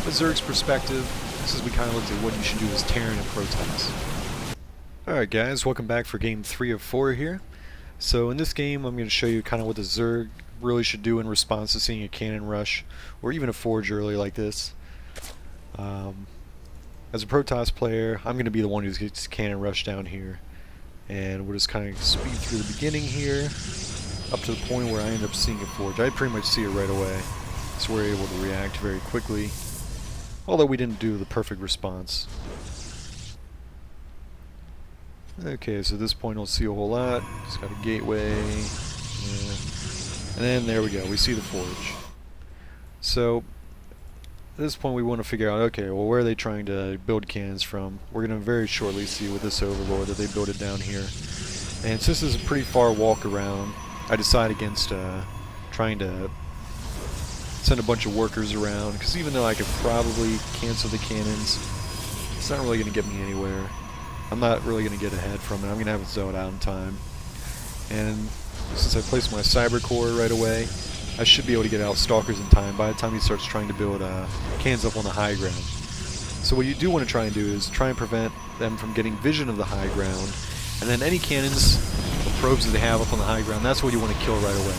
a Zerg's perspective, since we kind of looked at what you should do as Terran and Protoss. Alright guys, welcome back for game 3 of 4 here. So in this game I'm going to show you kind of what the Zerg really should do in response to seeing a cannon rush, or even a forge early like this. As a Protoss player, I'm going to be the one who gets cannon rush down here. And we'll just kind of speed through the beginning here, up to the point where I end up seeing a forge. I pretty much see it right away, so we're able to react very quickly, although we didn't do the perfect response. Okay, so at this point I don't see a whole lot. Just got a gateway, yeah. And then there we go, we see the forge. So at this point we want to figure out, okay, well, where are they trying to build cannons from? We're going to very shortly see with this overlord that they built it down here. And since this is a pretty far walk around, I decide against trying to send a bunch of workers around, because even though I could probably cancel the cannons, it's not really going to get me anywhere. I'm not really going to get ahead from it. I'm going to have it zoned out in time. And since I placed my cyber core right away, I should be able to get out stalkers in time by the time he starts trying to build cannons up on the high ground. So what you do want to try and do is try and prevent them from getting vision of the high ground, and then any cannons or probes that they have up on the high ground, that's what you want to kill right away.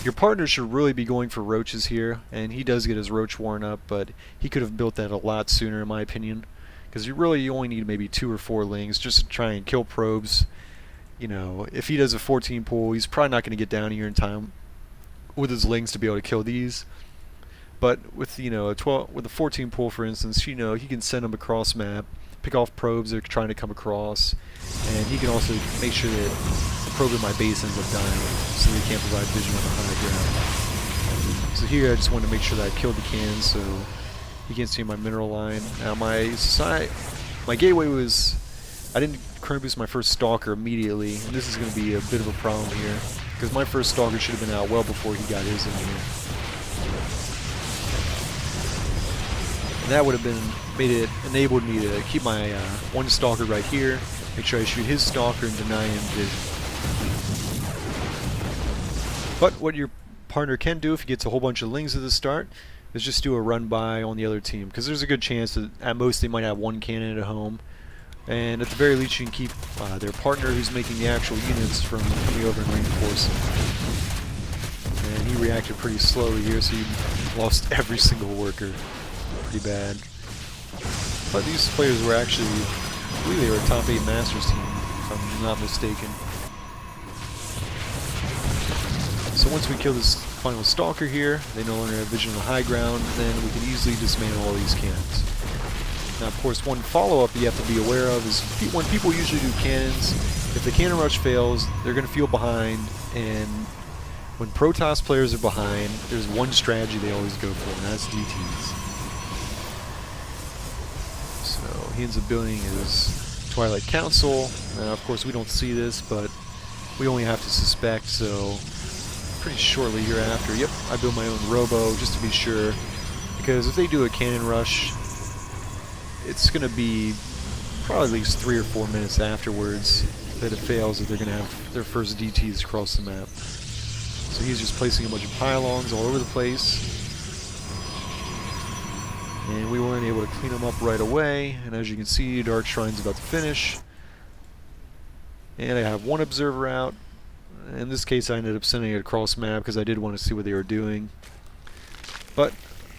Your partner should really be going for roaches here, and he does get his roach worn up, but he could have built that a lot sooner in my opinion, because you only need maybe 2 or 4 lings just to try and kill probes. You know, if he does a 14 pull, he's probably not going to get down here in time with his lings to be able to kill these. But with, you know, with a 14 pull, for instance, you know, he can send them across map, pick off probes they're trying to come across, and he can also make sure that the probe in my base ends up dying, so they can't provide vision on the high ground. So here I just wanted to make sure that I killed the cannon so he can't see my mineral line. Now my gateway was, I didn't current boost my first stalker immediately, and this is going to be a bit of a problem here, because my first stalker should have been out well before he got his in here. And that would have enabled me to keep my one stalker right here, make sure I shoot his stalker and deny him vision. But what your partner can do if he gets a whole bunch of lings at the start is just do a run by on the other team, because there's a good chance that at most they might have one cannon at home, and at the very least you can keep their partner who's making the actual units from coming over and reinforcing. And he reacted pretty slowly here, so he lost every single worker. Pretty bad. But these players were actually, I believe they were a top 8 Masters team, if I'm not mistaken. So once we kill this final stalker here, they no longer have vision on the high ground, and then we can easily dismantle all these cannons. Now of course one follow-up you have to be aware of is when people usually do cannons, if the cannon rush fails, they're going to feel behind, and when Protoss players are behind, there's one strategy they always go for, and that's DTs. So he ends up building his Twilight Council. Now of course we don't see this, but we only have to suspect, so pretty shortly hereafter, yep, I build my own robo just to be sure, because if they do a cannon rush, it's going to be probably at least 3 or 4 minutes afterwards that it fails that they're going to have their first DTs across the map. So he's just placing a bunch of pylons all over the place, and we weren't able to clean them up right away, and as you can see, Dark Shrine's about to finish, and I have one observer out. In this case I ended up sending it across map because I did want to see what they were doing, but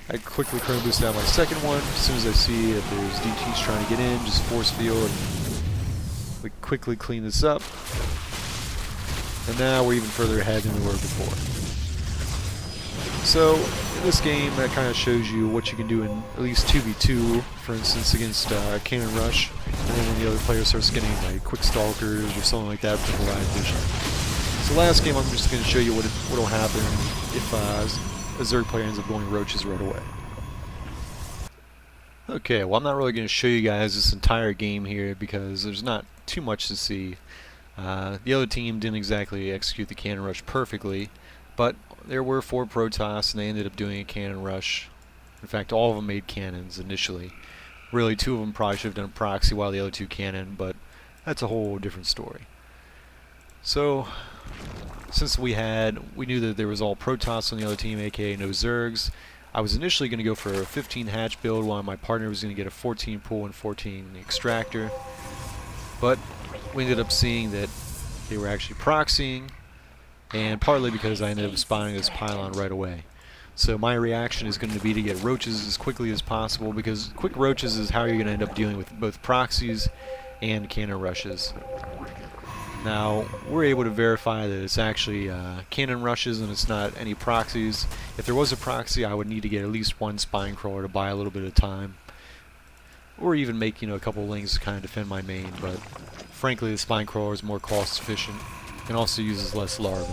I quickly current boost out my second one. As soon as I see that there's DTs trying to get in, just force field, and we quickly clean this up. And now we're even further ahead than we were before. So in this game, that kind of shows you what you can do in at least 2v2, for instance, against Cannon Rush. And then when the other player starts getting like quick stalkers or something like that for live vision. So last game, I'm just going to show you what will happen if a Zerg player ends up going roaches right away. Okay, well I'm not really going to show you guys this entire game here because there's not too much to see. The other team didn't exactly execute the cannon rush perfectly, but there were 4 Protoss and they ended up doing a cannon rush. In fact, all of them made cannons initially. Really, 2 of them probably should have done a proxy while the other 2 cannon, but that's a whole different story. So, since we knew that there was all Protoss on the other team, aka no Zergs, I was initially going to go for a 15 hatch build while my partner was going to get a 14 pool and 14 extractor, but we ended up seeing that they were actually proxying, and partly because I ended up spawning this pylon right away. So my reaction is going to be to get roaches as quickly as possible, because quick roaches is how you're going to end up dealing with both proxies and cannon rushes. Now, we're able to verify that it's actually cannon rushes and it's not any proxies. If there was a proxy, I would need to get at least one spine crawler to buy a little bit of time, or even make, you know, a couple lings to kind of defend my main. But frankly, the spine crawler is more cost efficient and also uses less larvae.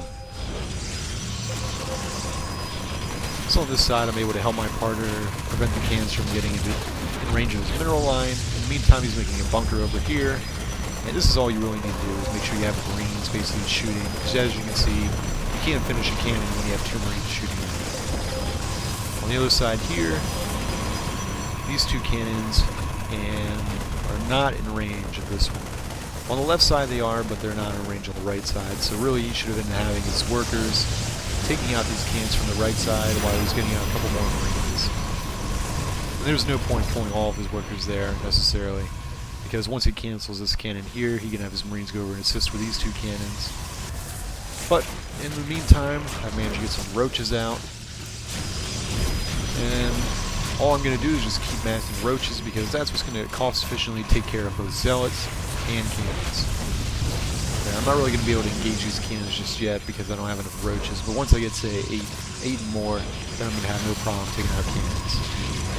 So on this side, I'm able to help my partner prevent the cannons from getting in range of his mineral line. In the meantime, he's making a bunker over here. And this is all you really need to do, is make sure you have Marines basically shooting. Because as you can see, you can't finish a cannon when you have 2 Marines shooting at it. On the other side here, these 2 cannons are not in range of this one. On the left side they are, but they're not in range on the right side. So really he should have been having his workers taking out these cannons from the right side while he was getting out a couple more Marines. And there's no point pulling all of his workers there necessarily, because once he cancels this cannon here, he can have his Marines go over and assist with these 2 cannons. But in the meantime, I've managed to get some roaches out, and all I'm going to do is just keep massing roaches, because that's what's going to cost efficiently take care of both zealots and cannons. Okay, I'm not really going to be able to engage these cannons just yet because I don't have enough roaches, but once I get to 8 and more, then I'm going to have no problem taking out cannons.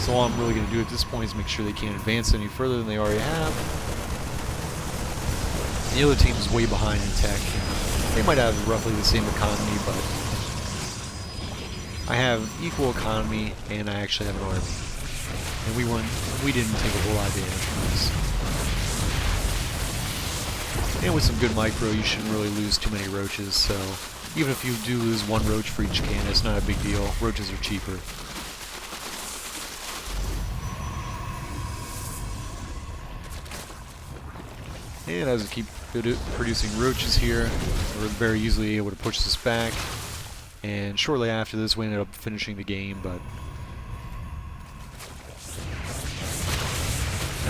So all I'm really going to do at this point is make sure they can't advance any further than they already have. And the other team is way behind in tech. They might have roughly the same economy, but I have equal economy and I actually have an army. And we didn't take a whole lot of damage from this. And with some good micro, you shouldn't really lose too many roaches, so even if you do lose 1 roach for each cannon, it's not a big deal. Roaches are cheaper. And as I keep producing roaches here, we're very easily able to push this back. And shortly after this, we ended up finishing the game. But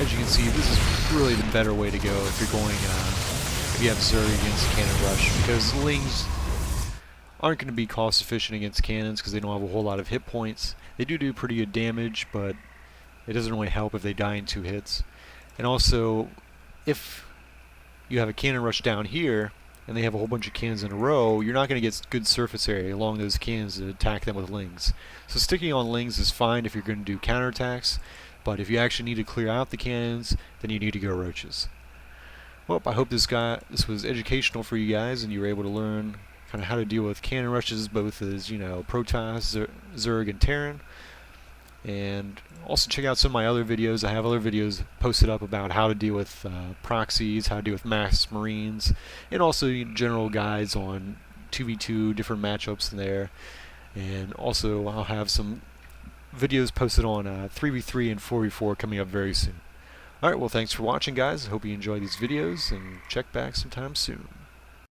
as you can see, this is really the better way to go if you're going, if you have Zerg against Cannon Rush, because Lings aren't going to be cost efficient against cannons because they don't have a whole lot of hit points. They do pretty good damage, but it doesn't really help if they die in 2 hits. And also, if you have a cannon rush down here and they have a whole bunch of cannons in a row, you're not going to get good surface area along those cannons to attack them with lings. So sticking on lings is fine if you're going to do counterattacks, but if you actually need to clear out the cannons, then you need to go roaches. Well, I hope this was educational for you guys and you were able to learn kind of how to deal with cannon rushes, both as, you know, Protoss, Zerg, and Terran. And also check out some of my other videos. I have other videos posted up about how to deal with proxies, how to deal with mass Marines, and also general guides on 2v2, different matchups in there. And also I'll have some videos posted on 3v3 and 4v4 coming up very soon. Alright, well thanks for watching guys. I hope you enjoy these videos and check back sometime soon.